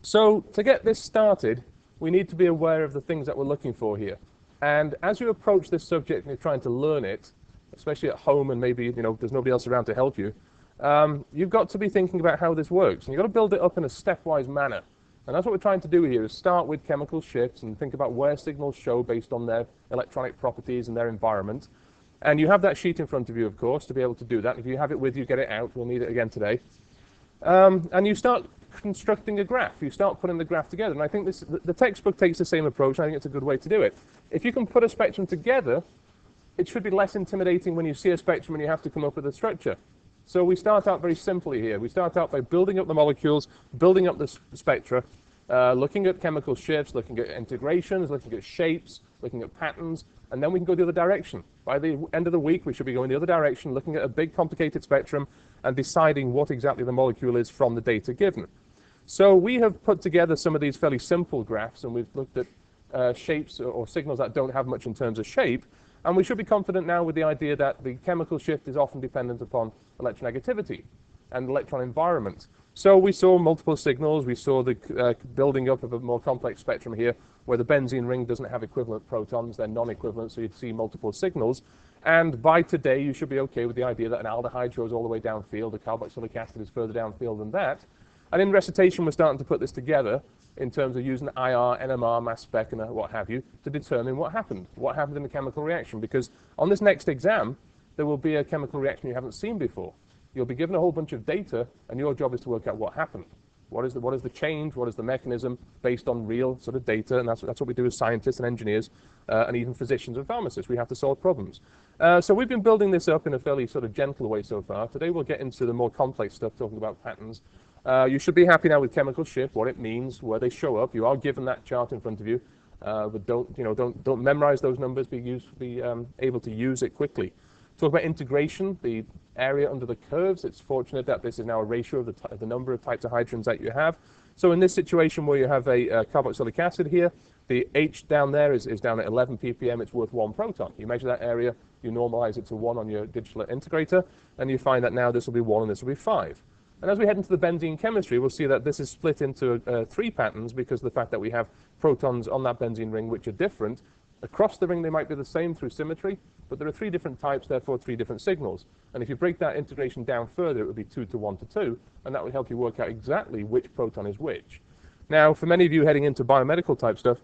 So to get this started, we need to be aware of the things that we're looking for here. And as you approach this subject and you're trying to learn it, especially at home and maybe there's nobody else around to help you, you've got to be thinking about how this works. And you've got to build it up in a stepwise manner. And that's what we're trying to do here, is start with chemical shifts and think about where signals show based on their electronic properties and their environment. And you have that sheet in front of you, of course, to be able to do that. If you have it with you, get it out. We'll need it again today. And you start constructing a graph. You start putting the graph together. And I think the textbook takes the same approach, and I think it's a good way to do it. If you can put a spectrum together, it should be less intimidating when you see a spectrum and you have to come up with a structure. So we start out very simply here. We start out by building up the molecules, building up the spectra, looking at chemical shifts, looking at integrations, looking at shapes, looking at patterns, and then we can go the other direction. By the end of the week, we should be going the other direction, looking at a big complicated spectrum and deciding what exactly the molecule is from the data given. So we have put together some of these fairly simple graphs, and we've looked at shapes or signals that don't have much in terms of shape. And we should be confident now with the idea that the chemical shift is often dependent upon electronegativity and electron environment. So we saw multiple signals. We saw the building up of a more complex spectrum here, where the benzene ring doesn't have equivalent protons. They're non-equivalent, so you'd see multiple signals. And by today, you should be okay with the idea that an aldehyde goes all the way downfield. A carboxylic acid is further downfield than that. And in recitation, we're starting to put this together in terms of using IR, NMR, mass spec, and what have you, to determine what happened in the chemical reaction. Because on this next exam, there will be a chemical reaction you haven't seen before. You'll be given a whole bunch of data, and your job is to work out what happened. What is the change? What is the mechanism based on real sort of data? And that's what we do as scientists and engineers, and even physicians and pharmacists. We have to solve problems. So we've been building this up in a fairly sort of gentle way so far. Today we'll get into the more complex stuff, talking about patterns. You should be happy now with chemical shift, what it means, where they show up. You are given that chart in front of you, but don't memorize those numbers. Be able to use it quickly. Talk about integration, the area under the curves. It's fortunate that this is now a ratio of the number of types of hydrogens that you have. So in this situation where you have a carboxylic acid here, the H down there is down at 11 ppm. It's worth 1 proton. You measure that area, you normalize it to 1 on your digital integrator, and you find that now this will be 1 and this will be 5. And as we head into the benzene chemistry, we'll see that this is split into 3 patterns because of the fact that we have protons on that benzene ring which are different. Across the ring, they might be the same through symmetry, but there are 3 different types, therefore 3 different signals. And if you break that integration down further, it would be 2 to 1 to 2, and that would help you work out exactly which proton is which. Now, for many of you heading into biomedical type stuff,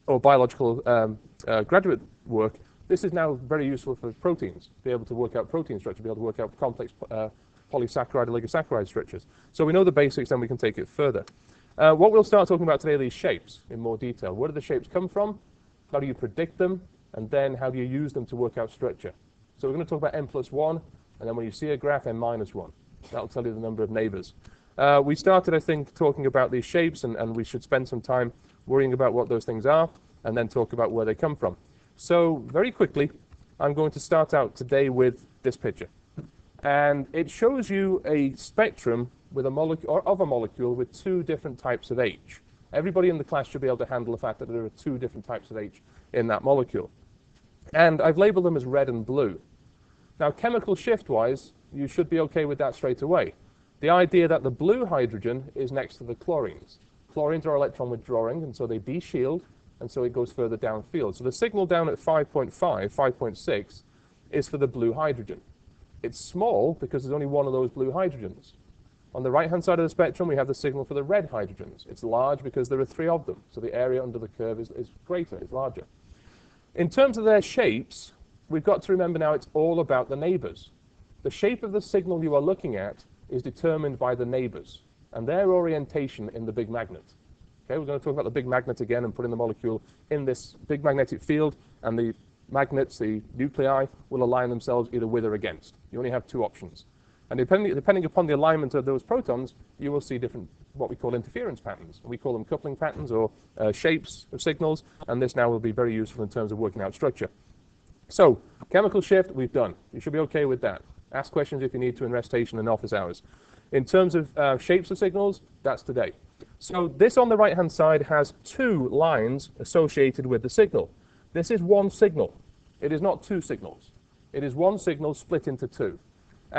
or biological graduate work, this is now very useful for proteins, be able to work out protein structure, be able to work out complex polysaccharide and oligosaccharide structures. So we know the basics, then we can take it further. What we'll start talking about today are these shapes in more detail. Where do the shapes come from? How do you predict them? And then how do you use them to work out structure? So we're going to talk about n+1, and then when you see a graph, n-1. That'll tell you the number of neighbors. We started, I think, talking about these shapes, and we should spend some time worrying about what those things are, and then talk about where they come from. So very quickly, I'm going to start out today with this picture. And it shows you a spectrum with a molecule with 2 different types of H. Everybody in the class should be able to handle the fact that there are 2 different types of H in that molecule. And I've labeled them as red and blue. Now, chemical shift-wise, you should be okay with that straight away. The idea that the blue hydrogen is next to the chlorines. Chlorines are electron withdrawing, and so they de-shield, and so it goes further downfield. So the signal down at 5.5, 5.6, is for the blue hydrogen. It's small because there's only 1 of those blue hydrogens. On the right-hand side of the spectrum, we have the signal for the red hydrogens. It's large because there are 3 of them, so the area under the curve is greater, it's larger. In terms of their shapes, we've got to remember now it's all about the neighbors. The shape of the signal you are looking at is determined by the neighbors and their orientation in the big magnet. Okay, we're going to talk about the big magnet again and putting the molecule in this big magnetic field, and the magnets, the nuclei, will align themselves either with or against. You only have 2 options. And depending upon the alignment of those protons, you will see different, what we call interference patterns. We call them coupling patterns or shapes of signals, and this now will be very useful in terms of working out structure. So, chemical shift, we've done. You should be okay with that. Ask questions if you need to in recitation and office hours. In terms of shapes of signals, that's today. So this on the right-hand side has 2 lines associated with the signal. This is 1 signal. It is not 2 signals. It is 1 signal split into 2.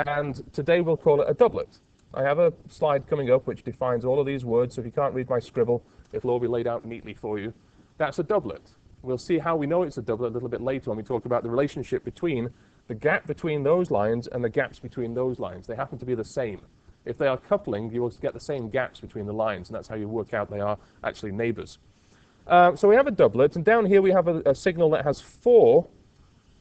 And today we'll call it a doublet. I have a slide coming up which defines all of these words, so if you can't read my scribble, it'll all be laid out neatly for you. That's a doublet. We'll see how we know it's a doublet a little bit later when we talk about the relationship between the gap between those lines and the gaps between those lines. They happen to be the same. If they are coupling, you will get the same gaps between the lines, and that's how you work out they are actually neighbors. So we have a doublet, and down here we have a signal that has 4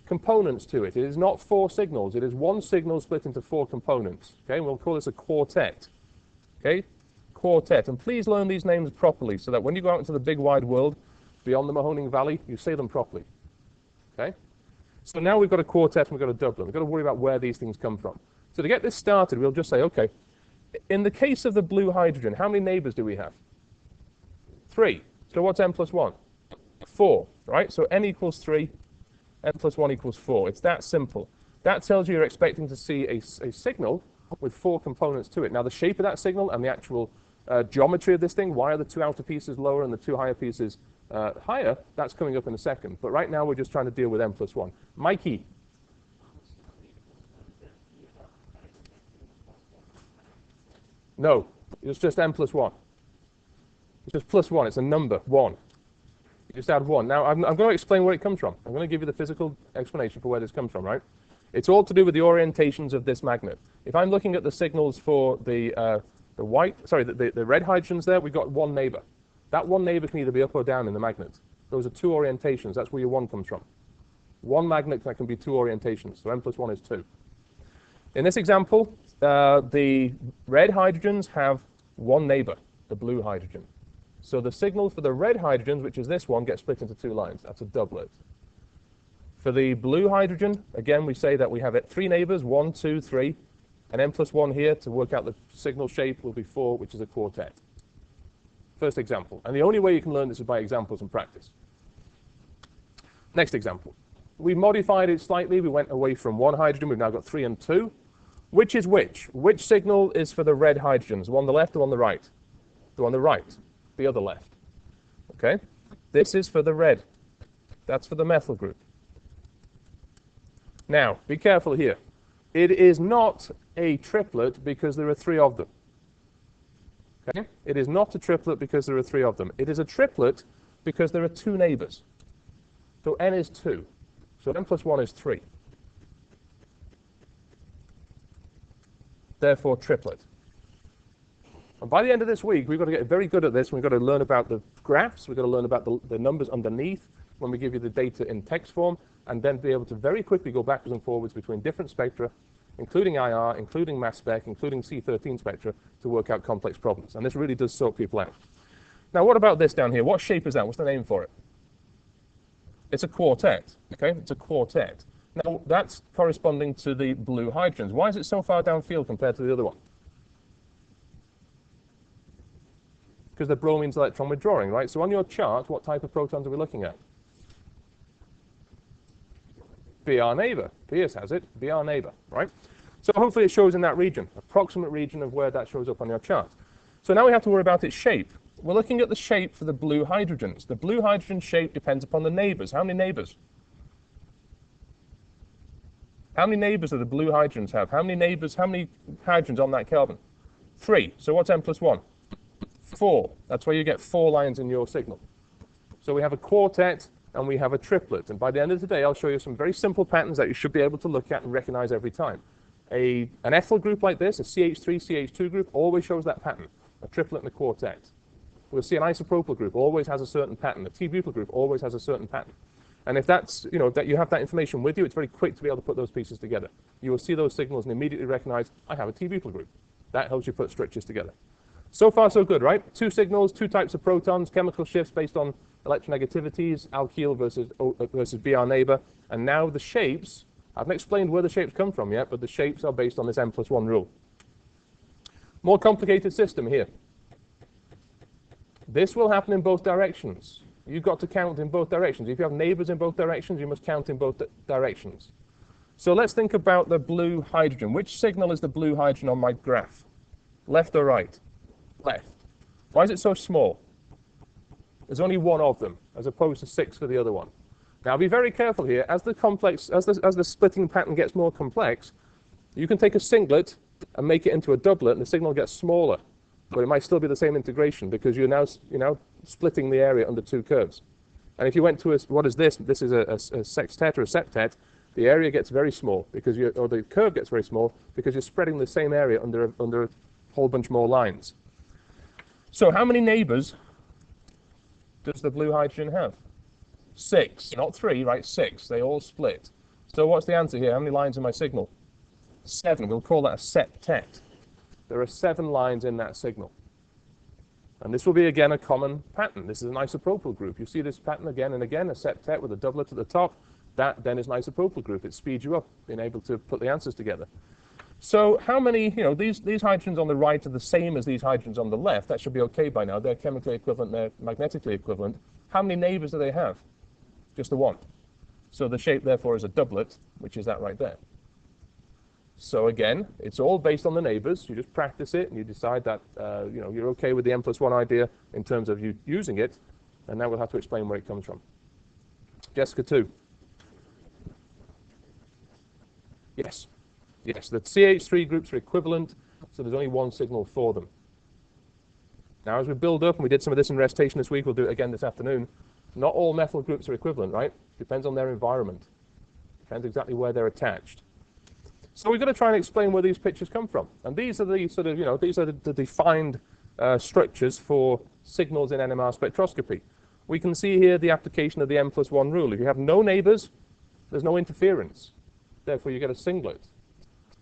components to it. It is not 4 signals. It is one signal split into 4 components. Okay, and we'll call this a quartet. Okay, quartet. And please learn these names properly so that when you go out into the big wide world beyond the Mahoning Valley, you say them properly. Okay? So now we've got a quartet and we've got a doublet. We've got to worry about where these things come from. So to get this started, we'll just say, okay, in the case of the blue hydrogen, how many neighbors do we have? 3. So what's n plus 1? 4, right? So n equals 3, n plus 1 equals 4. It's that simple. That tells you you're expecting to see a signal with 4 components to it. Now the shape of that signal and the actual geometry of this thing, why are the 2 outer pieces lower and the 2 higher pieces higher, that's coming up in a second. But right now we're just trying to deal with n plus 1. Mikey. No, it's just n plus 1. It's just plus 1. It's a number, 1. You just add 1. Now, I'm going to explain where it comes from. I'm going to give you the physical explanation for where this comes from, right? It's all to do with the orientations of this magnet. If I'm looking at the signals for the red hydrogens there, we've got 1 neighbor. That 1 neighbor can either be up or down in the magnet. Those are 2 orientations. That's where your 1 comes from. 1 magnet that can be 2 orientations. So n plus 1 is 2. In this example, the red hydrogens have 1 neighbor, the blue hydrogen. So the signal for the red hydrogens, which is this one, gets split into 2 lines. That's a doublet. For the blue hydrogen, again, we say that we have 3 neighbors, 1, 2, 3, and n plus 1 here to work out the signal shape will be 4, which is a quartet. First example. And the only way you can learn this is by examples and practice. Next example. We modified it slightly. We went away from 1 hydrogen. We've now got 3 and 2. Which is which? Which signal is for the red hydrogens? The one on the left or on the right? The one on the right. The other left. Okay? This is for the red. That's for the methyl group. Now, be careful here. It is not a triplet because there are 3 of them. Okay? It is not a triplet because there are 3 of them. It is a triplet because there are 2 neighbors. So n is 2. So n plus 1 is 3. Therefore, triplet. And by the end of this week, we've got to get very good at this. We've got to learn about the graphs. We've got to learn about the numbers underneath when we give you the data in text form, and then be able to very quickly go backwards and forwards between different spectra, including IR, including mass spec, including C13 spectra, to work out complex problems. And this really does sort people out. Now, what about this down here? What shape is that? What's the name for it? It's a quartet. Okay, it's a quartet. Now, that's corresponding to the blue hydrogens. Why is it so far downfield compared to the other one? Because the bromine's electron withdrawing, right? So on your chart, what type of protons are we looking at? BR neighbor. Pierce has it. BR neighbor, right? So hopefully it shows in that region, approximate region of where that shows up on your chart. So now we have to worry about its shape. We're looking at the shape for the blue hydrogens. The blue hydrogen shape depends upon the neighbors. How many neighbors? How many neighbors do the blue hydrogens have? How many neighbors, how many hydrogens on that carbon? 3. So what's n plus 1? 4. That's where you get 4 lines in your signal. So we have a quartet and we have a triplet. And by the end of the day, I'll show you some very simple patterns that you should be able to look at and recognize every time. An ethyl group like this, a CH3, CH2 group, always shows that pattern. A triplet and a quartet. We'll see an isopropyl group always has a certain pattern. A T-butyl group always has a certain pattern. And if that's, that you have that information with you, it's very quick to be able to put those pieces together. You will see those signals and immediately recognize, I have a T-butyl group. That helps you put structures together. So far, so good, right? 2 signals, 2 types of protons, chemical shifts based on electronegativities, alkyl versus BR neighbor. And now the shapes, I haven't explained where the shapes come from yet, but the shapes are based on this n plus 1 rule. More complicated system here. This will happen in both directions. You've got to count in both directions. If you have neighbors in both directions, you must count in both directions. So let's think about the blue hydrogen. Which signal is the blue hydrogen on my graph? Left or right? Left. Why is it so small? There's only 1 of them, as opposed to 6 for the other one. Now be very careful here. As the splitting pattern gets more complex, you can take a singlet and make it into a doublet, and the signal gets smaller, but it might still be the same integration because you're now splitting the area under two curves. And if you went to what is this? This is a sextet or a septet. The area gets very small because or the curve gets very small because you're spreading the same area under a whole bunch more lines. So how many neighbors does the blue hydrogen have? 6, not 3, right? 6. They all split. So what's the answer here? How many lines in my signal? 7. We'll call that a septet. There are 7 lines in that signal. And this will be, again, a common pattern. This is an isopropyl group. You see this pattern again and again, a septet with a doublet at the top. That then is an isopropyl group. It speeds you up, being able to put the answers together. So how many, these hydrogens on the right are the same as these hydrogens on the left. That should be okay by now. They're chemically equivalent, they're magnetically equivalent. How many neighbors do they have? Just the one. So the shape, therefore, is a doublet, which is that right there. So again, it's all based on the neighbors. You just practice it, and you decide that you're okay with the n+1 idea in terms of you using it, and now we'll have to explain where it comes from. Jessica 2. Yes. Yes, the CH3 groups are equivalent, so there's only one signal for them. Now, as we build up, and we did some of this in recitation this week, we'll do it again this afternoon, not all methyl groups are equivalent, right? Depends on their environment. Depends exactly where they're attached. So we've got to try and explain where these pictures come from. And these are the sort of, these are the defined structures for signals in NMR spectroscopy. We can see here the application of the n+1 rule. If you have no neighbors, there's no interference. Therefore, you get a singlet.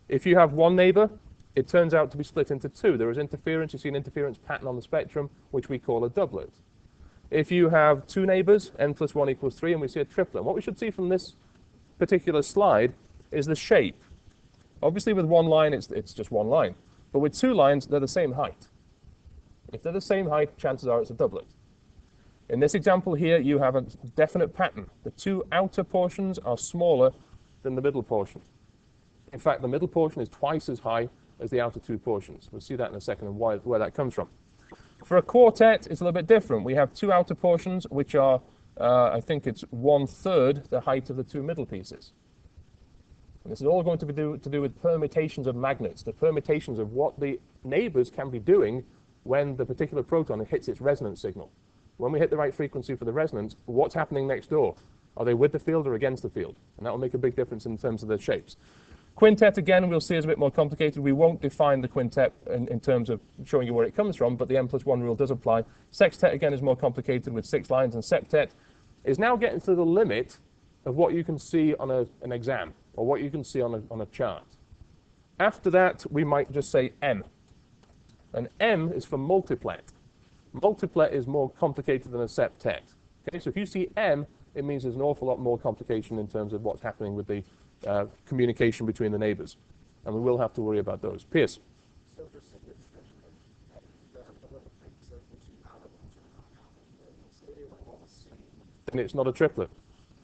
If you have one neighbor, it turns out to be split into 2. There is interference. You see an interference pattern on the spectrum, which we call a doublet. If you have 2 neighbors, n+1 equals 3, and we see a triplet. What we should see from this particular slide is the shape. Obviously, with one line, it's just one line. But with 2 lines, they're the same height. If they're the same height, chances are it's a doublet. In this example here, you have a definite pattern. The 2 outer portions are smaller than the middle portion. In fact, the middle portion is twice as high as the outer 2 portions. We'll see that in a second and where that comes from. For a quartet, it's a little bit different. We have 2 outer portions, which are, I think it's 1/3 the height of the 2 middle pieces. And this is all going to be to do with permutations of magnets, the permutations of what the neighbors can be doing when the particular proton hits its resonance signal. When we hit the right frequency for the resonance, what's happening next door? Are they with the field or against the field? And that will make a big difference in terms of the shapes. Quintet, again, we'll see is a bit more complicated. We won't define the quintet in terms of showing you where it comes from, but the n+1 rule does apply. Sextet, again, is more complicated with 6 lines, and septet is now getting to the limit of what you can see on an exam, or what you can see on a chart. After that, we might just say M. And M is for multiplet. Multiplet is more complicated than a septet. Okay, so if you see M, it means there's an awful lot more complication in terms of what's happening with the communication between the neighbors. And we will have to worry about those. Pierce? Then it's not a triplet.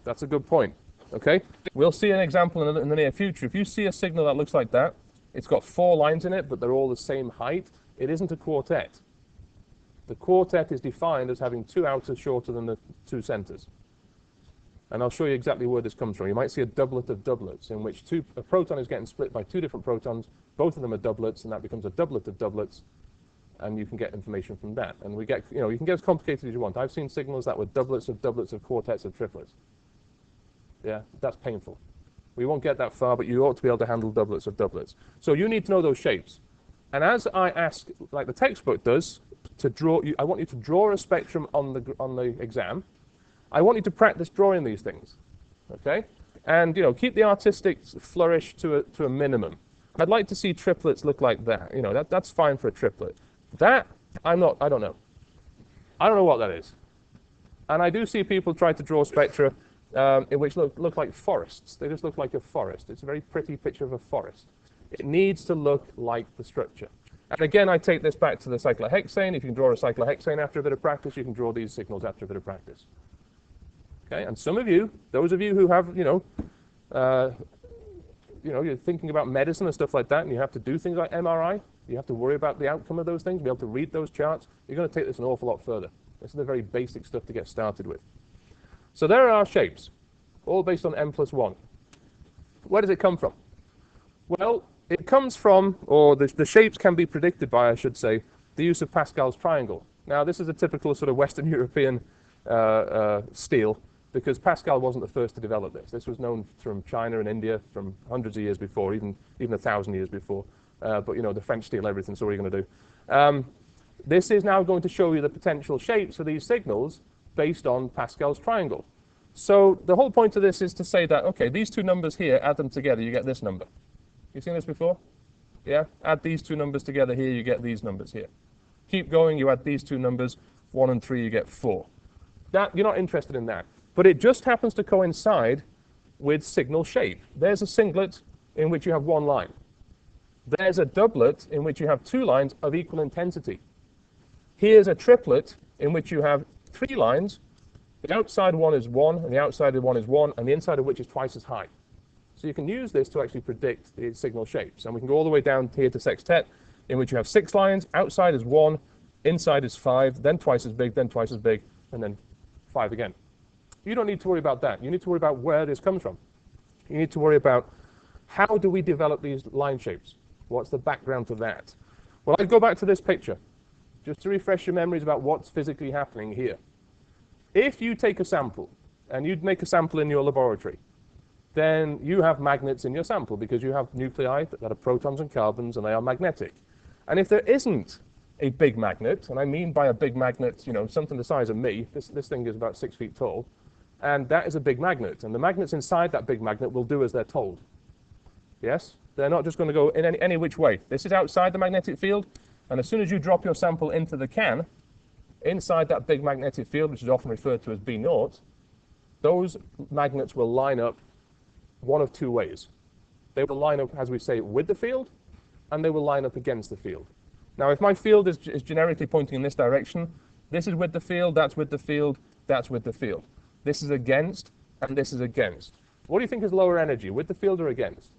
That's a good point. Okay? We'll see an example in the near future. If you see a signal that looks like that, it's got 4 lines in it, but they're all the same height, it isn't a quartet. The quartet is defined as having 2 outers shorter than the 2 centers. And I'll show you exactly where this comes from. You might see a doublet of doublets in which a proton is getting split by 2 different protons. Both of them are doublets, and that becomes a doublet of doublets. And you can get information from that. And we get, you can get as complicated as you want. I've seen signals that were doublets of quartets of triplets. Yeah, that's painful. We won't get that far, but you ought to be able to handle doublets of doublets. So you need to know those shapes. And as I ask, like the textbook does, to draw, I want you to draw a spectrum on the exam. I want you to practice drawing these things, okay? And keep the artistic flourish to a minimum. I'd like to see triplets look like that. That's fine for a triplet. That I don't know. I don't know what that is. And I do see people try to draw spectra in which look like forests. They just look like a forest. It's a very pretty picture of a forest. It needs to look like the structure. And again, I take this back to the cyclohexane. If you can draw a cyclohexane after a bit of practice, you can draw these signals after a bit of practice. Okay, and some of you, those of you who have, you're thinking about medicine and stuff like that, and you have to do things like MRI, you have to worry about the outcome of those things, be able to read those charts, you're going to take this an awful lot further. This is the very basic stuff to get started with. So there are our shapes, all based on n+1. Where does it come from? Well, It comes from, or the shapes can be predicted by, I should say, the use of Pascal's triangle. Now, this is a typical sort of Western European steel, because Pascal wasn't the first to develop this. This was known from China and India from hundreds of years before, even 1,000 years before. But you know, the French steal everything, so what are you going to do? This is now going to show you the potential shapes of these signals based on Pascal's triangle. So the whole point of this is to say that, okay, these two numbers here, add them together, you get this number. You've seen this before? Yeah? Add these two numbers together here, you get these numbers here. Keep going, you add these two numbers, 1 and 3, you get 4. That, you're not interested in that. But it just happens to coincide with signal shape. There's a singlet in which you have one line. There's a doublet in which you have two lines of equal intensity. Here's a triplet in which you have 3 lines. The outside one is 1, and the outside one is 1, and the inside of which is twice as high. So you can use this to actually predict the signal shapes. And we can go all the way down here to sextet, in which you have 6 lines, outside is 1, inside is 5, then twice as big, and then 5 again. You don't need to worry about that. You need to worry about where this comes from. You need to worry about how do we develop these line shapes? What's the background to that? Well, I'd go back to this picture, just to refresh your memories about what's physically happening here. If you take a sample, and you'd make a sample in your laboratory, then you have magnets in your sample because you have nuclei that are protons and carbons, and they are magnetic. And if there isn't a big magnet, and I mean by a big magnet, you know, something the size of me, this thing is about 6 feet tall, and that is a big magnet. And the magnets inside that big magnet will do as they're told. Yes? They're not just going to go in any which way. This is outside the magnetic field, and as soon as you drop your sample into the can, inside that big magnetic field, which is often referred to as B0, those magnets will line up one of 2 ways. They will line up, as we say, with the field, and they will line up against the field. Now, if my field is generically pointing in this direction, this is with the field, that's with the field, that's with the field. This is against, and this is against. What do you think is lower energy, with the field or against?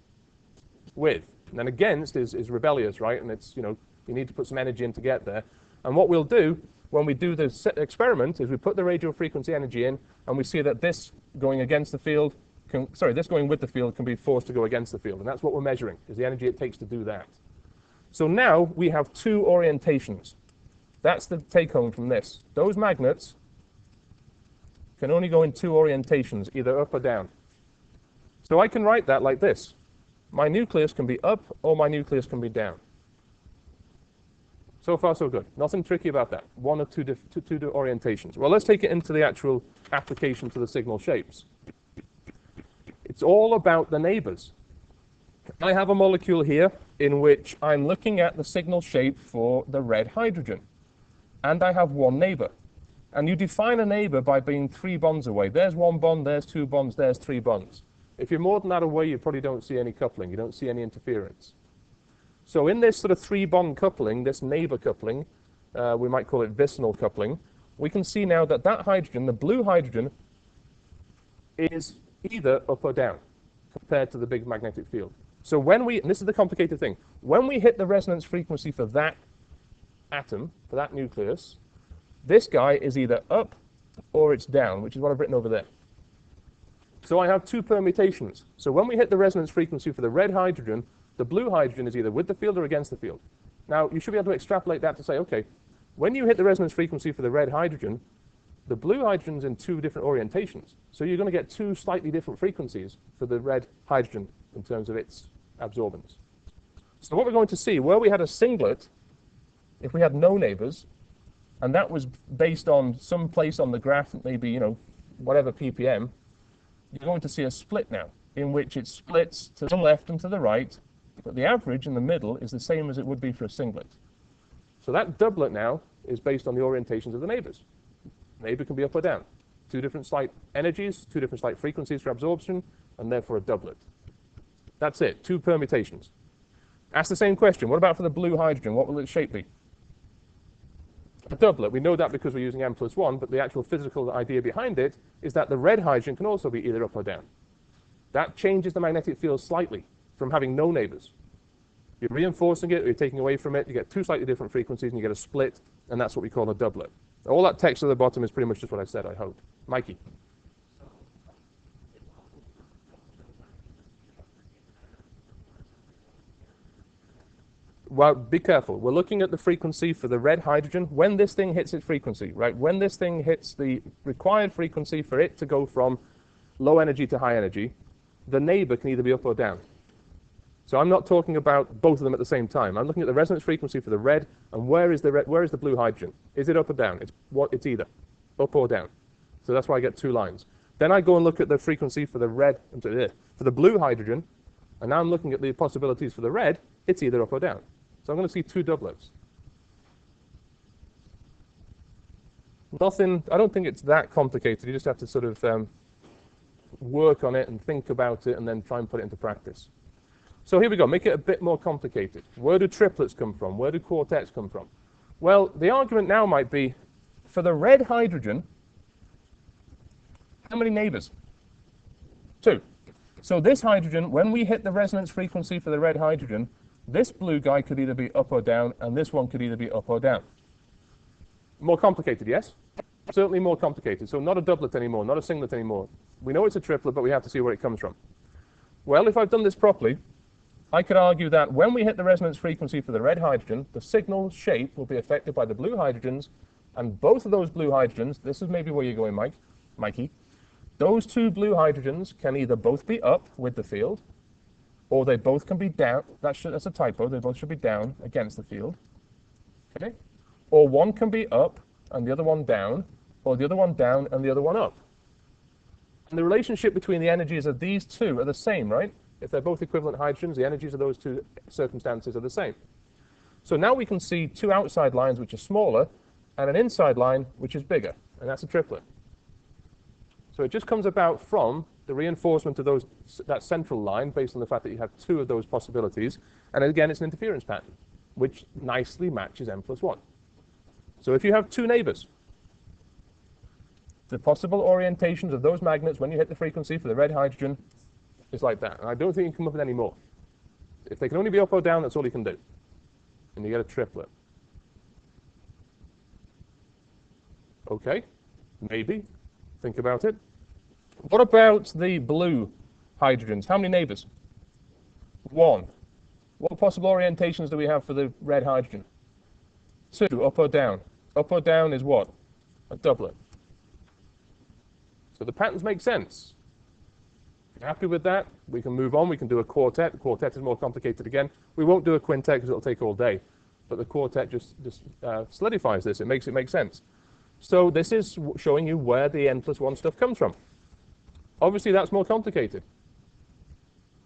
With. And then against is rebellious, right? And it's, you know, you need to put some energy in to get there. And what we'll do when we do the experiment is we put the radio frequency energy in, and we see that this going against the field, this going with the field can be forced to go against the field. And that's what we're measuring, is the energy it takes to do that. So now we have 2 orientations. That's the take home from this. Those magnets can only go in 2 orientations, either up or down. So I can write that like this. My nucleus can be up or my nucleus can be down. So far, so good. Nothing tricky about that. 1 or 2 orientations. Well, let's take it into the actual application to the signal shapes. It's all about the neighbors. I have a molecule here in which I'm looking at the signal shape for the red hydrogen. And I have one neighbor. And you define a neighbor by being 3 bonds away. There's 1 bond, there's 2 bonds, there's 3 bonds. If you're more than that away, you probably don't see any coupling. You don't see any interference. So in this sort of 3-bond coupling, this neighbor coupling, we might call it vicinal coupling, we can see now that that hydrogen, the blue hydrogen, is either up or down compared to the big magnetic field. So when we, and this is the complicated thing, when we hit the resonance frequency for that atom, for that nucleus, this guy is either up or it's down, which is what I've written over there. So I have 2 permutations. So when we hit the resonance frequency for the red hydrogen, the blue hydrogen is either with the field or against the field. Now, you should be able to extrapolate that to say, okay, when you hit the resonance frequency for the red hydrogen, the blue hydrogen's in 2 different orientations. So you're going to get 2 slightly different frequencies for the red hydrogen in terms of its absorbance. So what we're going to see, where we had a singlet, if we had no neighbors, and that was based on some place on the graph, maybe, you know, whatever ppm, you're going to see a split now, in which it splits to the left and to the right, but the average in the middle is the same as it would be for a singlet. So that doublet now is based on the orientations of the neighbors. Neighbor can be up or down. 2 different slight energies, 2 different slight frequencies for absorption, and therefore a doublet. That's it, 2 permutations. Ask the same question, what about for the blue hydrogen? What will its shape be? A doublet. We know that because we're using n+1, but the actual physical idea behind it is that the red hydrogen can also be either up or down. That changes the magnetic field slightly from having no neighbors. You're reinforcing it, or you're taking away from it, you get 2 slightly different frequencies, and you get a split, and that's what we call a doublet. All that text at the bottom is pretty much just what I said, I hope. Mikey. Well, be careful. We're looking at the frequency for the red hydrogen when this thing hits its frequency, right? When this thing hits the required frequency for it to go from low energy to high energy, the neighbor can either be up or down. So I'm not talking about both of them at the same time. I'm looking at the resonance frequency for the red, and where is the blue hydrogen? Is it up or down? It's either up or down. So that's why I get two lines. Then I go and look at the frequency for the for the blue hydrogen, and now I'm looking at the possibilities for the red. It's either up or down. So I'm going to see two doublets. Nothing. I don't think it's that complicated. You just have to sort of work on it and think about it, and then try and put it into practice. So here we go, make it a bit more complicated. Where do triplets come from? Where do quartets come from? Well, the argument now might be, for the red hydrogen, how many neighbors? Two. So this hydrogen, when we hit the resonance frequency for the red hydrogen, this blue guy could either be up or down, and this one could either be up or down. More complicated, yes? Certainly more complicated. So not a doublet anymore, not a singlet anymore. We know it's a triplet, but we have to see where it comes from. Well, if I've done this properly, I could argue that when we hit the resonance frequency for the red hydrogen, the signal shape will be affected by the blue hydrogens, and both of those blue hydrogens, this is maybe where you're going, Mikey, those two blue hydrogens can either both be up with the field, or they both can be down. That's a typo. They both should be down against the field. Okay? Or one can be up and the other one down, or the other one down and the other one up. And the relationship between the energies of these two are the same, right? If they're both equivalent hydrogens, the energies of those two circumstances are the same. So now we can see two outside lines which are smaller and an inside line which is bigger, and that's a triplet. So it just comes about from the reinforcement of that central line based on the fact that you have two of those possibilities, and again it's an interference pattern which nicely matches n+1. So if you have two neighbors, the possible orientations of those magnets when you hit the frequency for the red hydrogen is like that. And I don't think you can come up with any more. If they can only be up or down, that's all you can do. And you get a triplet. Okay, maybe. Think about it. What about the blue hydrogens? How many neighbors? One. What possible orientations do we have for the red hydrogen? Two, up or down. Up or down is what? A doublet. So the patterns make sense. If you're happy with that, we can move on. We can do a quartet. The quartet is more complicated again. We won't do a quintet because it'll take all day. But the quartet just solidifies this. It makes it make sense. So this is showing you where the n+1 stuff comes from. Obviously, that's more complicated.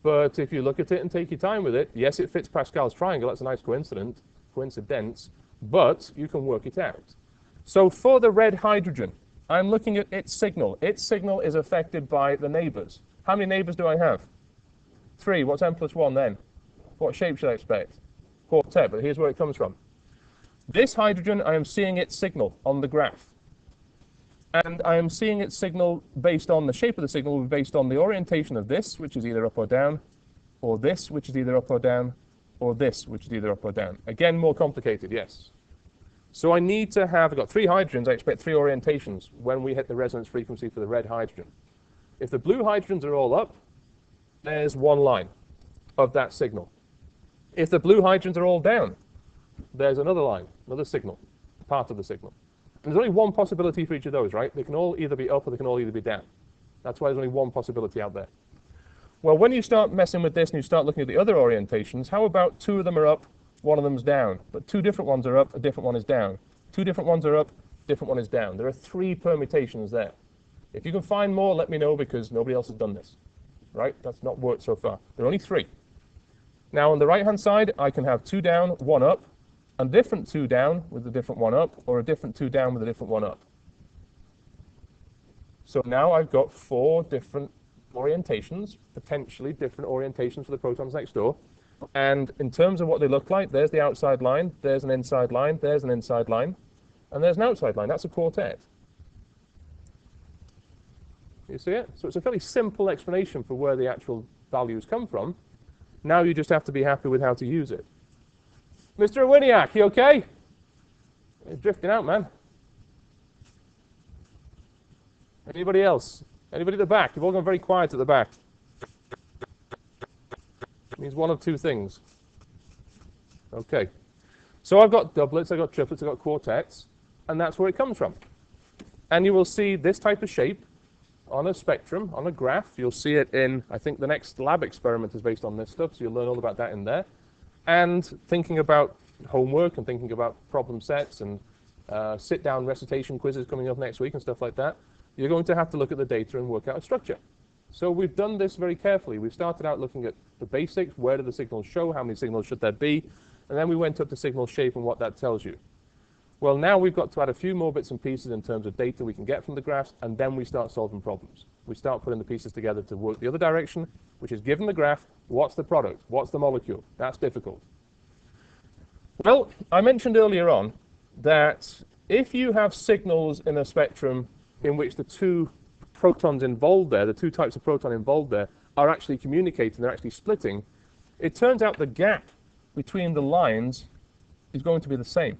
But if you look at it and take your time with it, yes, it fits Pascal's triangle. That's a nice coincidence. But you can work it out. So for the red hydrogen, I'm looking at its signal. Its signal is affected by the neighbors. How many neighbors do I have? 3. What's n+1 then? What shape should I expect? Quartet, but here's where it comes from. This hydrogen, I am seeing its signal on the graph. And I am seeing its signal based on the shape of the signal, based on the orientation of this, which is either up or down, or this, which is either up or down, or this, which is either up or down. Again, more complicated, yes. So I need to have, I've got 3 hydrogens, I expect 3 orientations when we hit the resonance frequency for the red hydrogen. If the blue hydrogens are all up, there's one line of that signal. If the blue hydrogens are all down, there's another line, another signal, part of the signal. And there's only one possibility for each of those, right? They can all either be up or they can all either be down. That's why there's only one possibility out there. Well, when you start messing with this and you start looking at the other orientations, how about 2 of them are up, 1 of them's down, but 2 different ones are up, a different one is down. 2 different ones are up, different one is down. There are 3 permutations there. If you can find more, let me know, because nobody else has done this, right? That's not worked so far. There are only 3. Now, on the right-hand side, I can have 2 down, 1 up, a different 2 down with a different 1 up, or a different 2 down with a different 1 up. So now I've got 4 different orientations, potentially different orientations for the protons next door. And in terms of what they look like, there's the outside line, there's an inside line, there's an inside line, and there's an outside line. That's a quartet. You see it? So it's a fairly simple explanation for where the actual values come from. Now you just have to be happy with how to use it. Mr. Winiak, you okay? You're drifting out, man. Anybody else? Anybody at the back? You've all gone very quiet at the back. It means one of 2 things. Okay. So I've got doublets, I've got triplets, I've got quartets, and that's where it comes from. And you will see this type of shape on a spectrum, on a graph. You'll see it in, I think the next lab experiment is based on this stuff, so you'll learn all about that in there. And thinking about homework and thinking about problem sets and sit-down recitation quizzes coming up next week and stuff like that, you're going to have to look at the data and work out a structure. So we've done this very carefully. We started out looking at the basics, where do the signals show, how many signals should there be, and then we went up to signal shape and what that tells you. Well, now we've got to add a few more bits and pieces in terms of data we can get from the graphs, and then we start solving problems. We start putting the pieces together to work the other direction, which is given the graph, what's the product, what's the molecule? That's difficult. Well, I mentioned earlier on that if you have signals in a spectrum in which the two protons involved there, the two types of proton involved there, are actually communicating, they're actually splitting, it turns out the gap between the lines is going to be the same.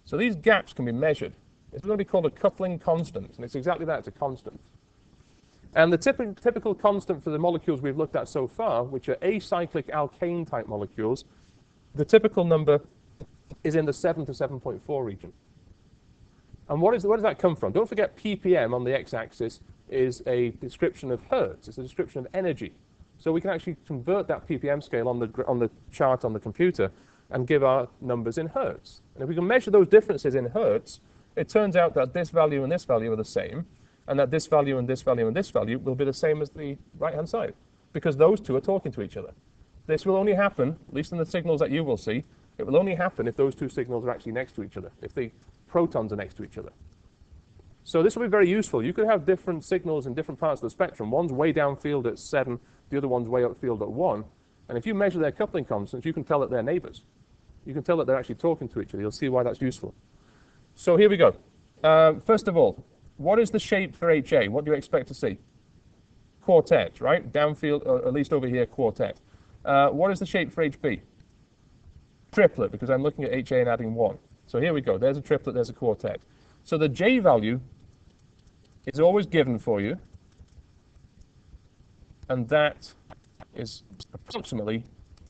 So these gaps can be measured. It's going to be called a coupling constant, and it's exactly that, it's a constant. And the typical constant for the molecules we've looked at so far, which are acyclic alkane type molecules, the typical number is in the 7 to 7.4 region. And where does that come from? Don't forget ppm on the x-axis is a description of hertz. It's a description of energy. So we can actually convert that ppm scale on the chart on the computer and give our numbers in hertz. And if we can measure those differences in hertz, it turns out that this value and this value are the same, and that this value and this value and this value will be the same as the right-hand side, because those two are talking to each other. This will only happen, at least in the signals that you will see, it will only happen if those two signals are actually next to each other, if the protons are next to each other. So this will be very useful. You could have different signals in different parts of the spectrum. One's way downfield at 7, the other one's way upfield at 1. And if you measure their coupling constants, you can tell that they're neighbors. You can tell that they're actually talking to each other. You'll see why that's useful. So here we go. First of all, what is the shape for HA? What do you expect to see? Quartet, right? Downfield, or at least over here, quartet. What is the shape for HB? Triplet, because I'm looking at HA and adding 1. So here we go. There's a triplet, there's a quartet. So the J value is always given for you, and that is approximately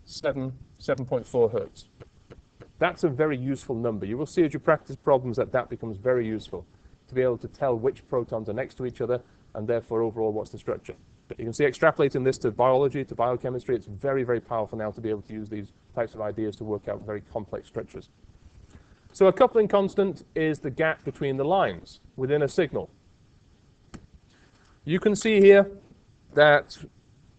7.4 hertz. That's a very useful number. You will see as you practice problems that becomes very useful to be able to tell which protons are next to each other and therefore overall what's the structure. But you can see extrapolating this to biology, to biochemistry, it's very, very powerful now to be able to use these types of ideas to work out very complex structures. So a coupling constant is the gap between the lines within a signal. You can see here that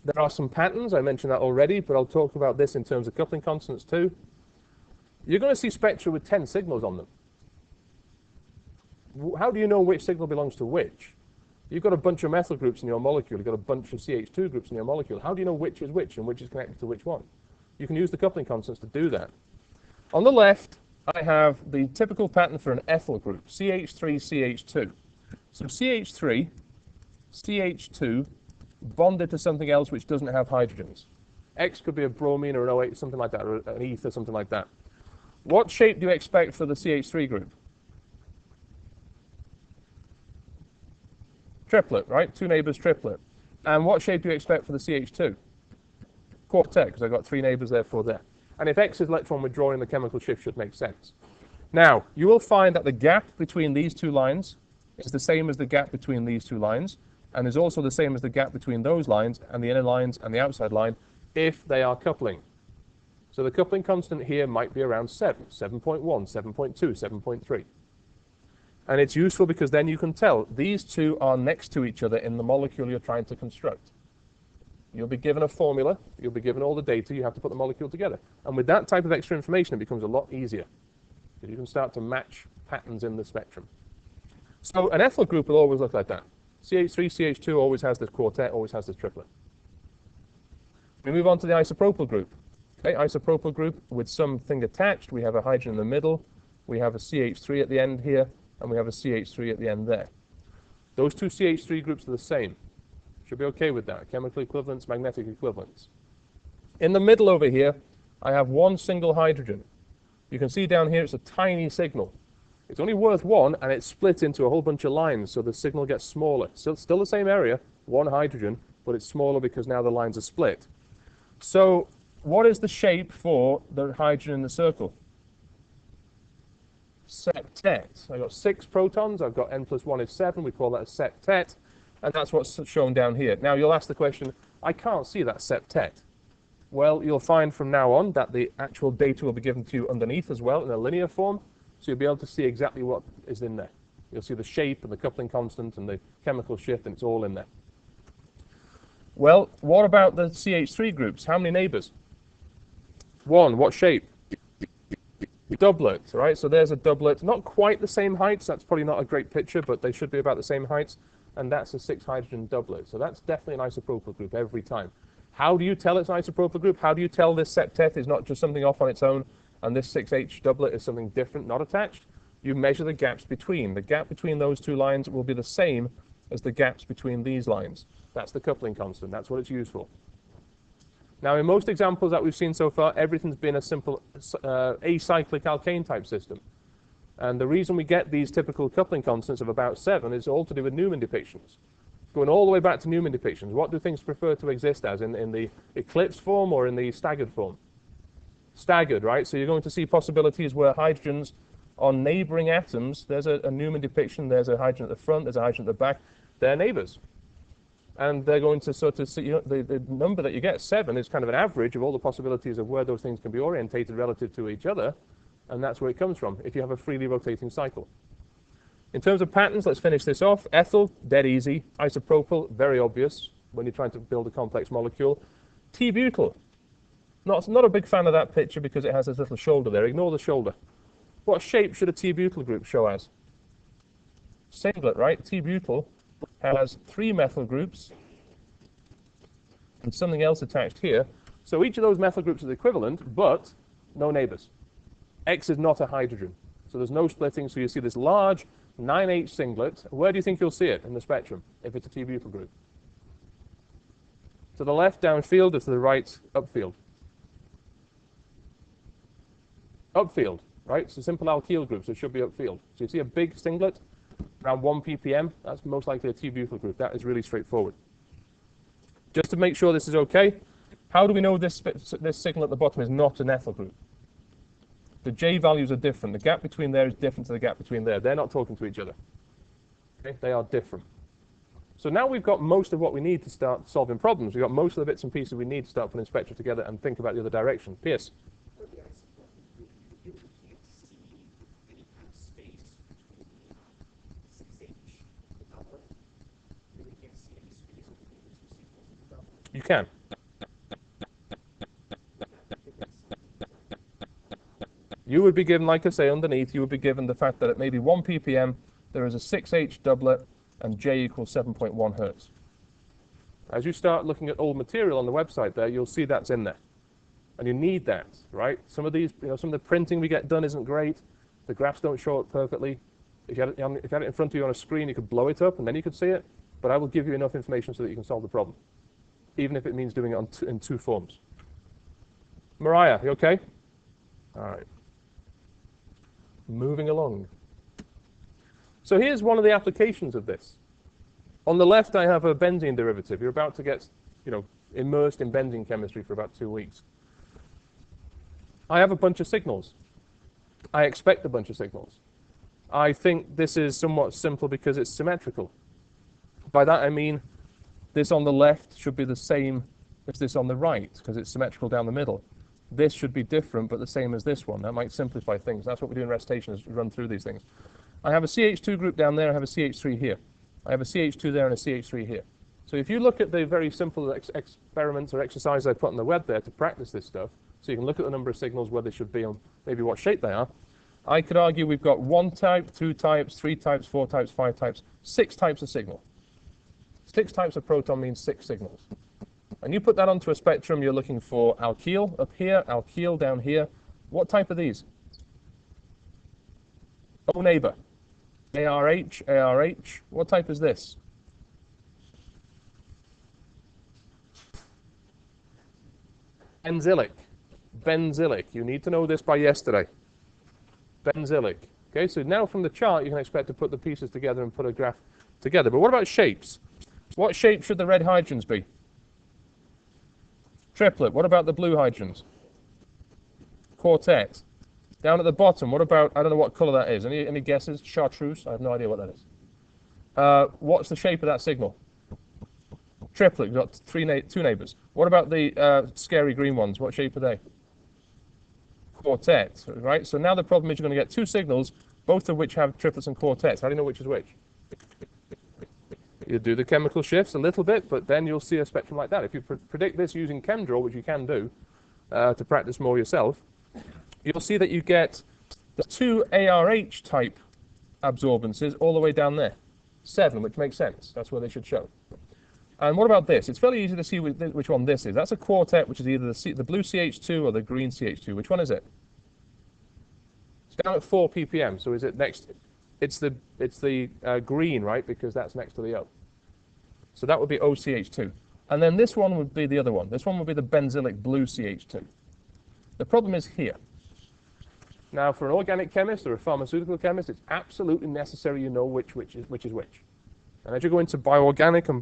there are some patterns. I mentioned that already, but I'll talk about this in terms of coupling constants too. You're going to see spectra with 10 signals on them. How do you know which signal belongs to which? You've got a bunch of methyl groups in your molecule. You've got a bunch of CH2 groups in your molecule. How do you know which is which and which is connected to which one? You can use the coupling constants to do that. On the left, I have the typical pattern for an ethyl group, CH3, CH2. So CH3, CH2, bonded to something else which doesn't have hydrogens. X could be a bromine or an OH, something like that, or an ether, something like that. What shape do you expect for the CH3 group? Triplet, right? Two neighbors, triplet. And what shape do you expect for the CH2? Quartet, because I've got three neighbors, therefore there. And if X is electron withdrawing, the chemical shift should make sense. Now, you will find that the gap between these two lines is the same as the gap between these two lines, and is also the same as the gap between those lines and the inner lines and the outside line if they are coupling. So the coupling constant here might be around 7, 7.1, 7.2, 7.3. And it's useful because then you can tell these two are next to each other in the molecule you're trying to construct. You'll be given a formula, you'll be given all the data, you have to put the molecule together. And with that type of extra information, it becomes a lot easier. You can start to match patterns in the spectrum. So an ethyl group will always look like that. CH3, CH2 always has this quartet, always has this triplet. We move on to the isopropyl group. Okay, isopropyl group with something attached. We have a hydrogen in the middle, we have a CH3 at the end here, and we have a CH3 at the end there. Those two CH3 groups are the same. Should be okay with that. Chemical equivalence, magnetic equivalence. In the middle over here, I have one single hydrogen. You can see down here it's a tiny signal. It's only worth 1, and it's split into a whole bunch of lines, so the signal gets smaller. Still the same area, one hydrogen, but it's smaller because now the lines are split. So what is the shape for the hydrogen in the circle? Septet. I've got 6 protons, I've got n plus 1 is 7, we call that a septet, and that's what's shown down here. Now you'll ask the question, I can't see that septet. Well, you'll find from now on that the actual data will be given to you underneath as well in a linear form, so you'll be able to see exactly what is in there. You'll see the shape and the coupling constant and the chemical shift, and it's all in there. Well, what about the CH3 groups? How many neighbors? 1. What shape? Doublet, right? So there's a doublet. Not quite the same heights. That's probably not a great picture, but they should be about the same heights. And that's a 6-hydrogen doublet. So that's definitely an isopropyl group every time. How do you tell it's an isopropyl group? How do you tell this septet is not just something off on its own and this 6H doublet is something different, not attached? You measure the gaps between. The gap between those two lines will be the same as the gaps between these lines. That's the coupling constant. That's what it's used for. Now, in most examples that we've seen so far, everything's been a simple acyclic alkane type system. And the reason we get these typical coupling constants of about 7 is all to do with Newman depictions. Going all the way back to Newman depictions, what do things prefer to exist as, in the eclipsed form or in the staggered form? Staggered, right? So you're going to see possibilities where hydrogens on neighboring atoms, there's a Newman depiction, there's a hydrogen at the front, there's a hydrogen at the back, they're neighbors. And they're going to sort of see, you know, the number that you get, 7, is kind of an average of all the possibilities of where those things can be orientated relative to each other, and that's where it comes from, if you have a freely rotating cycle. In terms of patterns, let's finish this off. Ethyl, dead easy. Isopropyl, very obvious when you're trying to build a complex molecule. T-butyl, not a big fan of that picture because it has this little shoulder there. Ignore the shoulder. What shape should a T-butyl group show as? Singlet, right? T-butyl has 3 methyl groups and something else attached here. So each of those methyl groups is equivalent, but no neighbors. X is not a hydrogen, so there's no splitting, so you see this large 9H singlet. Where do you think you'll see it in the spectrum if it's a T-butyl group? To the left, downfield, or to the right, upfield? Upfield, right? It's a simple alkyl group, so it should be upfield. So you see a big singlet, around 1 ppm, that's most likely a T-butyl group. That is really straightforward. Just to make sure this is okay, how do we know this signal at the bottom is not an ethyl group? The J values are different. The gap between there is different to the gap between there. They're not talking to each other. Okay? They are different. So now we've got most of what we need to start solving problems. We've got most of the bits and pieces we need to start putting spectra together and think about the other direction. Pierce? You can. You would be given, like I say, underneath, you would be given the fact that at maybe 1 ppm, there is a 6H doublet, and J equals 7.1 hertz. As you start looking at old material on the website there, you'll see that's in there. And you need that, right? Some of these, some of the printing we get done isn't great. The graphs don't show up perfectly. If you had it in front of you on a screen, you could blow it up, and then you could see it. But I will give you enough information so that you can solve the problem, even if it means doing it in 2 forms. Mariah, you okay? All right. Moving along. So here's one of the applications of this. On the left, I have a benzene derivative. You're about to get, immersed in benzene chemistry for about 2 weeks. I have a bunch of signals. I expect a bunch of signals. I think this is somewhat simple because it's symmetrical. By that I mean this on the left should be the same as this on the right because it's symmetrical down the middle. This should be different, but the same as this one. That might simplify things. That's what we do in recitation, is run through these things. I have a CH2 group down there, I have a CH3 here. I have a CH2 there and a CH3 here. So if you look at the very simple experiments or exercises I put on the web there to practice this stuff, so you can look at the number of signals, where they should be, and maybe what shape they are, I could argue we've got 1 type, 2 types, 3 types, 4 types, 5 types, 6 types of signal. 6 types of proton means 6 signals. And you put that onto a spectrum, you're looking for alkyl up here, alkyl down here. What type are these? Oh, neighbor. ARH, ARH. What type is this? Benzylic. Benzylic. You need to know this by yesterday. Benzylic. Okay, so now from the chart, you can expect to put the pieces together and put a graph together. But what about shapes? What shape should the red hydrogens be? Triplet, what about the blue hydrogens? Quartet. Down at the bottom, what about, I don't know what colour that is. Any guesses? Chartreuse? I have no idea what that is. What's the shape of that signal? Triplet, you've got two neighbours. What about the scary green ones? What shape are they? Quartet, right? So now the problem is you're going to get two signals, both of which have triplets and quartets. How do you know which is which? You do the chemical shifts a little bit, but then you'll see a spectrum like that. If you predict this using ChemDraw, which you can do to practice more yourself, you'll see that you get the two ARH type absorbances all the way down there. 7, which makes sense. That's where they should show. And what about this? It's fairly easy to see which one this is. That's a quartet, which is either the blue CH2 or the green CH2. Which one is it? It's down at 4 ppm. So is it next? It's the green, right? Because that's next to the O. So that would be OCH2. And then this one would be the other one. This one would be the benzylic blue CH2. The problem is here. Now, for an organic chemist or a pharmaceutical chemist, it's absolutely necessary you know which is which. And as you go into bioorganic and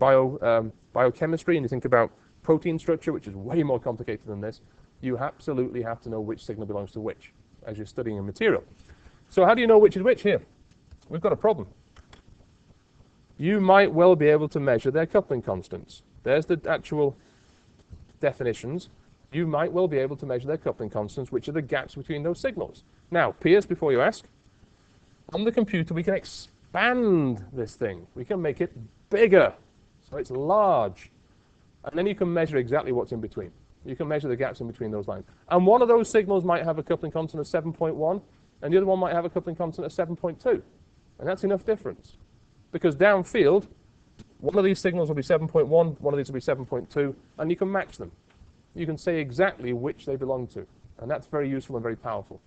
biochemistry and you think about protein structure, which is way more complicated than this, you absolutely have to know which signal belongs to which as you're studying a material. So how do you know which is which here? We've got a problem. You might well be able to measure their coupling constants. There's the actual definitions. You might well be able to measure their coupling constants, which are the gaps between those signals. Now, Piers, before you ask, on the computer we can expand this thing. We can make it bigger, so it's large. And then you can measure exactly what's in between. You can measure the gaps in between those lines. And one of those signals might have a coupling constant of 7.1, and the other one might have a coupling constant of 7.2. And that's enough difference. Because downfield, one of these signals will be 7.1, one of these will be 7.2, and you can match them. You can say exactly which they belong to. And that's very useful and very powerful.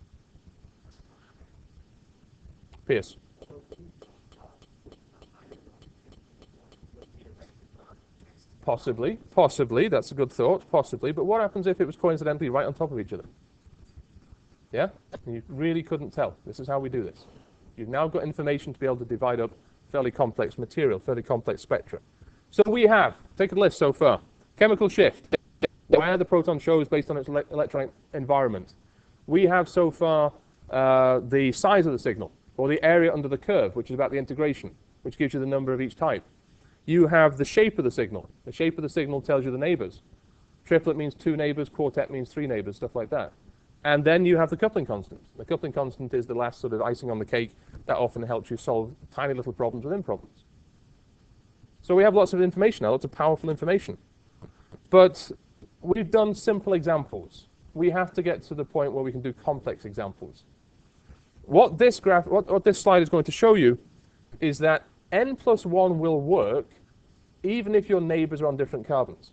Piers. Possibly, that's a good thought, possibly. But what happens if it was coincidentally right on top of each other? Yeah? You really couldn't tell. This is how we do this. You've now got information to be able to divide up fairly complex material, fairly complex spectra. So we have, take a list so far, chemical shift, where the proton shows based on its electronic environment. We have so far the size of the signal, or the area under the curve, which is about the integration, which gives you the number of each type. You have the shape of the signal. The shape of the signal tells you the neighbors. Triplet means 2 neighbors, quartet means 3 neighbors, stuff like that. And then you have the coupling constant. The coupling constant is the last sort of icing on the cake that often helps you solve tiny little problems within problems. So we have lots of information now, lots of powerful information. But we've done simple examples. We have to get to the point where we can do complex examples. What this slide is going to show you is that n+1 will work even if your neighbors are on different carbons.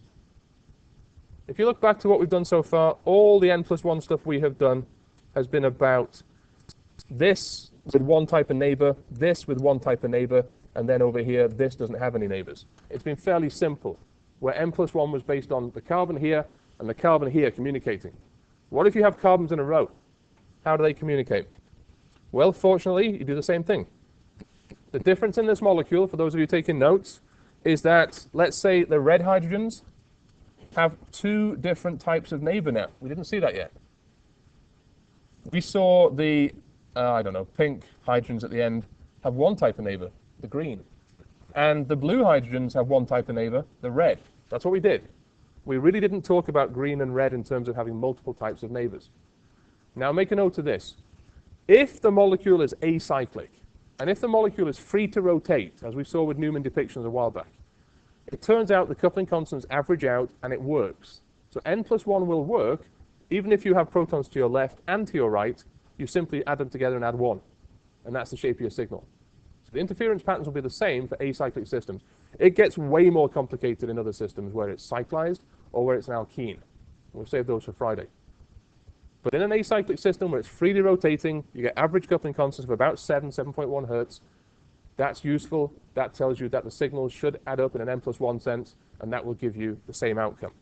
If you look back to what we've done so far, all the n+1 stuff we have done has been about this with one type of neighbor, this with one type of neighbor, and then over here, this doesn't have any neighbors. It's been fairly simple, where n+1 was based on the carbon here and the carbon here communicating. What if you have carbons in a row? How do they communicate? Well, fortunately, you do the same thing. The difference in this molecule, for those of you taking notes, is that, let's say, the red hydrogens have 2 different types of neighbor now. We didn't see that yet. We saw the, pink hydrogens at the end have 1 type of neighbor, the green. And the blue hydrogens have 1 type of neighbor, the red. That's what we did. We really didn't talk about green and red in terms of having multiple types of neighbors. Now make a note of this. If the molecule is acyclic, and if the molecule is free to rotate, as we saw with Newman depictions a while back, it turns out the coupling constants average out and it works. So n+1 will work even if you have protons to your left and to your right. You simply add them together and add 1. And that's the shape of your signal. So the interference patterns will be the same for acyclic systems. It gets way more complicated in other systems where it's cyclized or where it's an alkene. We'll save those for Friday. But in an acyclic system where it's freely rotating, you get average coupling constants of about 7.1 hertz. That's useful. That tells you that the signals should add up in an n+1 sense, and that will give you the same outcome.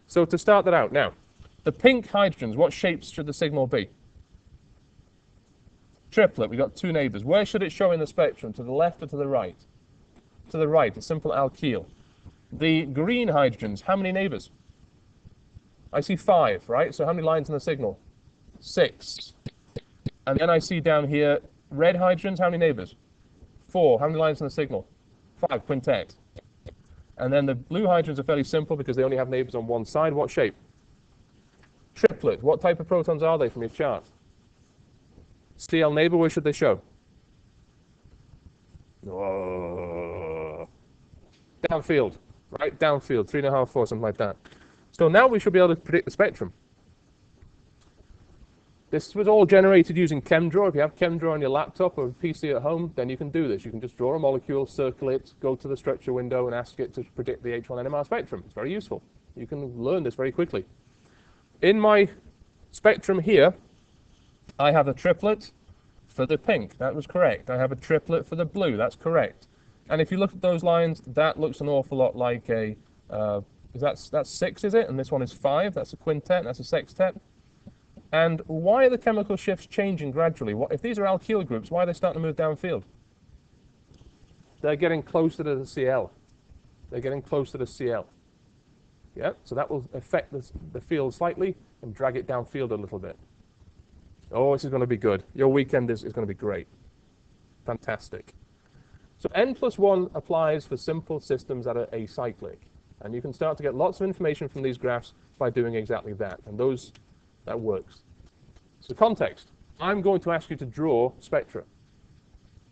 So to start that out, now, the pink hydrogens, what shapes should the signal be? Triplet, we've got 2 neighbors. Where should it show in the spectrum? To the left or to the right? To the right, a simple alkyl. The green hydrogens, how many neighbors? I see 5, right? So how many lines in the signal? 6. And then I see down here red hydrogens, how many neighbors? 4. How many lines in the signal? 5, quintet. And then the blue hydrogens are fairly simple because they only have neighbors on one side. What shape? Triplet. What type of protons are they from your chart? CL neighbor, where should they show? Downfield, right? Downfield, 3.5, 4, something like that. So now we should be able to predict the spectrum. This was all generated using ChemDraw. If you have ChemDraw on your laptop or PC at home, then you can do this. You can just draw a molecule, circle it, go to the structure window and ask it to predict the H NMR spectrum. It's very useful. You can learn this very quickly. In my spectrum here, I have a triplet for the pink. That was correct. I have a triplet for the blue. That's correct. And if you look at those lines, that looks an awful lot like a, that's 6, is it? And this one is 5. That's a quintet. That's a sextet. And why are the chemical shifts changing gradually? If these are alkyl groups, why are they starting to move downfield? They're getting closer to the Cl. They're getting closer to Cl. Yeah, so that will affect the field slightly and drag it downfield a little bit. Oh, this is going to be good. Your weekend is going to be great. Fantastic. So n+1 applies for simple systems that are acyclic. And you can start to get lots of information from these graphs by doing exactly that. And that works. So context. I'm going to ask you to draw spectra.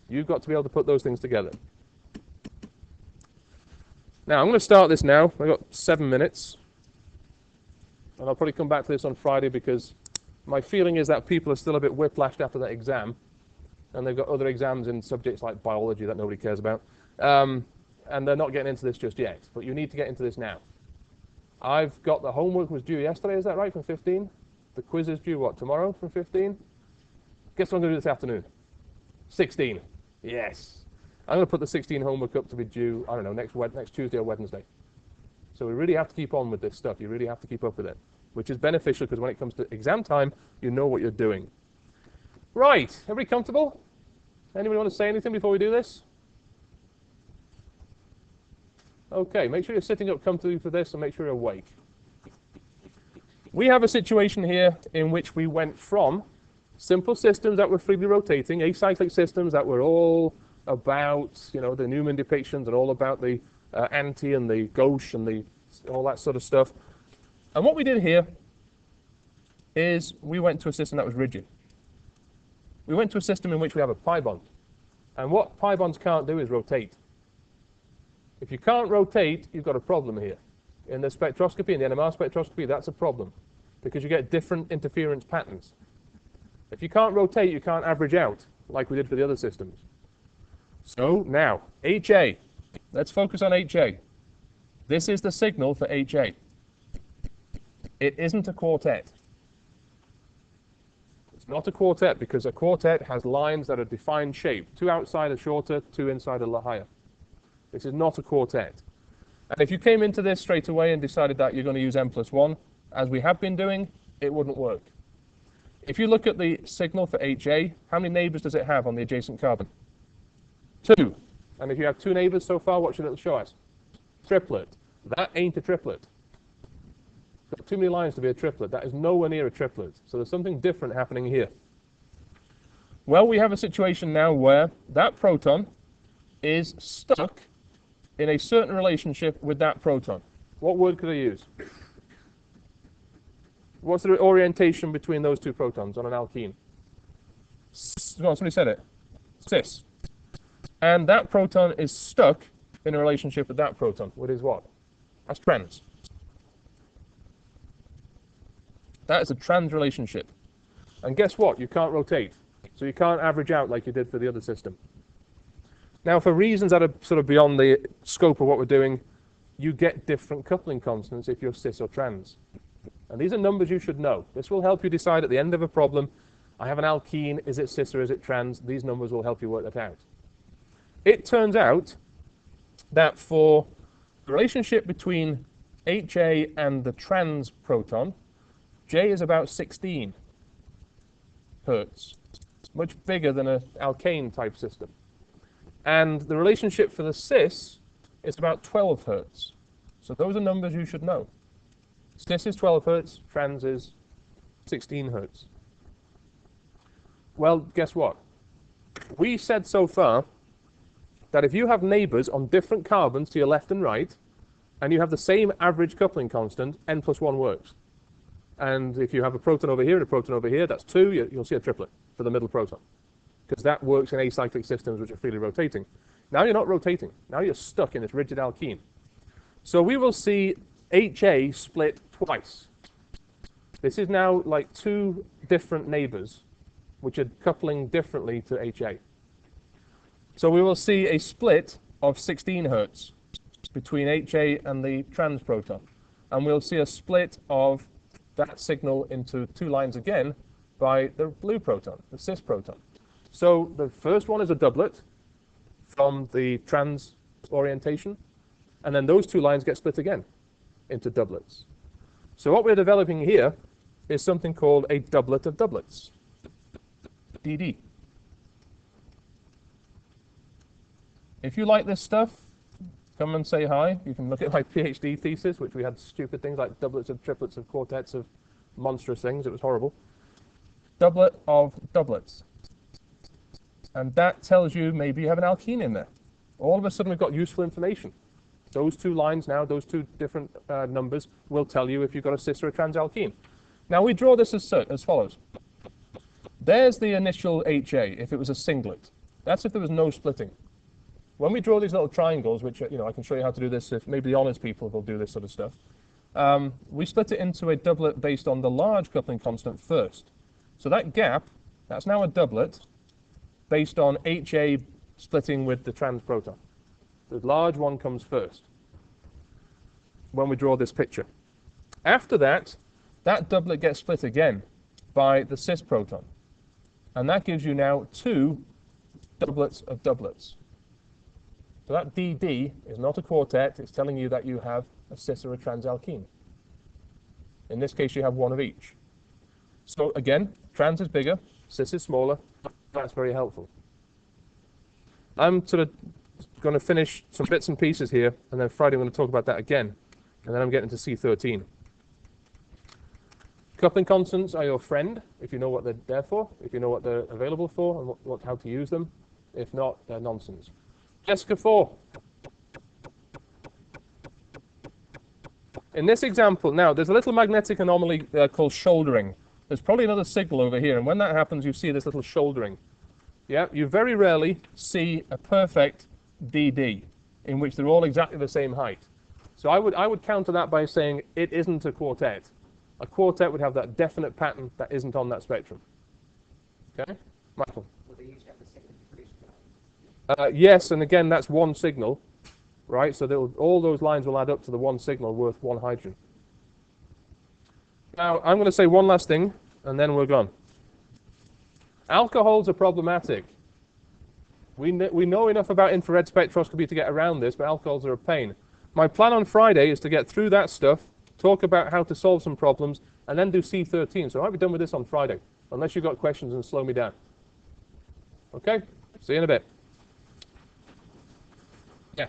You've got to be able to put those things together. Now, I'm going to start this now. I've got 7 minutes. And I'll probably come back to this on Friday because my feeling is that people are still a bit whiplashed after that exam. And they've got other exams in subjects like biology that nobody cares about. And they're not getting into this just yet. But you need to get into this now. I've got the homework was due yesterday, is that right, from 15? The quiz is due, what, tomorrow from 15? Guess what I'm going to do this afternoon? 16. Yes. I'm going to put the 16 homework up to be due, I don't know, next Tuesday or Wednesday. So we really have to keep on with this stuff. You really have to keep up with it, which is beneficial because when it comes to exam time, you know what you're doing. Right. Everybody comfortable? Anybody want to say anything before we do this? Okay. Make sure you're sitting up comfortably for this and make sure you're awake. We have a situation here in which we went from simple systems that were freely rotating, acyclic systems that were all about, the Newman depictions and all about the anti and the gauche and all that sort of stuff. And what we did here is we went to a system that was rigid. We went to a system in which we have a pi bond. And what pi bonds can't do is rotate. If you can't rotate, you've got a problem here. In the spectroscopy, in the NMR spectroscopy, that's a problem because you get different interference patterns. If you can't rotate, you can't average out like we did for the other systems. So now, HA. Let's focus on HA. This is the signal for HA. It isn't a quartet. It's not a quartet because a quartet has lines that are defined shape. 2 outside are shorter, 2 inside are higher. This is not a quartet. And if you came into this straight away and decided that you're going to use n+1, as we have been doing, it wouldn't work. If you look at the signal for HA, how many neighbors does it have on the adjacent carbon? 2. And if you have 2 neighbors so far, what should it show us? Triplet. That ain't a triplet. Got too many lines to be a triplet. That is nowhere near a triplet. So there's something different happening here. Well, we have a situation now where that proton is stuck in a certain relationship with that proton. What word could I use? What's the orientation between those 2 protons on an alkene? No, somebody said it. Cis. And that proton is stuck in a relationship with that proton. What is what? That's trans. That is a trans relationship. And guess what? You can't rotate. So you can't average out like you did for the other system. Now, for reasons that are sort of beyond the scope of what we're doing, you get different coupling constants if you're cis or trans. And these are numbers you should know. This will help you decide at the end of a problem, I have an alkene, is it cis or is it trans? These numbers will help you work that out. It turns out that for the relationship between HA and the trans proton, J is about 16 hertz. It's much bigger than an alkane type system. And the relationship for the cis is about 12 hertz. So those are numbers you should know. Cis is 12 hertz, trans is 16 hertz. Well, guess what? We said so far that if you have neighbors on different carbons to your left and right, and you have the same average coupling constant, n plus 1 works. And if you have a proton over here and a proton over here, that's 2, you'll see a triplet for the middle proton. Because that works in acyclic systems which are freely rotating. Now you're not rotating. Now you're stuck in this rigid alkene. So we will see HA split twice. This is now like two different neighbors which are coupling differently to HA. So we will see a split of 16 hertz between HA and the trans proton. And we'll see a split of that signal into two lines again by the blue proton, the cis proton. So the first one is a doublet from the trans orientation, and then those two lines get split again into doublets. So what we're developing here is something called a doublet of doublets, DD. If you like this stuff, come and say hi. You can look at my PhD thesis, which we had stupid things like doublets of triplets of quartets of monstrous things. It was horrible. Doublet of doublets. And that tells you maybe you have an alkene in there. All of a sudden we've got useful information. Those two lines now, those two different numbers will tell you if you've got a cis or a trans alkene. Now we draw this as follows. There's the initial HA if it was a singlet. That's if there was no splitting. When we draw these little triangles, which I can show you how to do this, if maybe the honors people will do this sort of stuff, we split it into a doublet based on the large coupling constant first. So that gap, that's now a doublet based on HA splitting with the trans proton. The large one comes first when we draw this picture. After that, that doublet gets split again by the cis proton. And that gives you now two doublets of doublets. So that DD is not a quartet, it's telling you that you have a cis or a trans alkene. In this case, you have one of each. So again, trans is bigger, cis is smaller. That's very helpful. I'm sort of going to finish some bits and pieces here, and then Friday I'm going to talk about that again. And then I'm getting to C13. Coupling constants are your friend, if you know what they're there for, if you know what they're available for, and how to use them. If not, they're nonsense. Jessica 4. In this example, now, there's a little magnetic anomaly called shouldering. There's probably another signal over here, and when that happens, you see this little shouldering. Yeah, you very rarely see a perfect DD in which they're all exactly the same height. So I would counter that by saying it isn't a quartet. A quartet would have that definite pattern that isn't on that spectrum. Okay, Michael. Well, they each have the same increase. Yes, and again, that's one signal, right? So all those lines will add up to the one signal worth one hydrogen. Now, I'm going to say one last thing, and then we're gone. Alcohols are problematic. We know enough about infrared spectroscopy to get around this, but alcohols are a pain. My plan on Friday is to get through that stuff, talk about how to solve some problems, and then do C13. So I might be done with this on Friday, unless you've got questions and slow me down. Okay? See you in a bit. Yeah.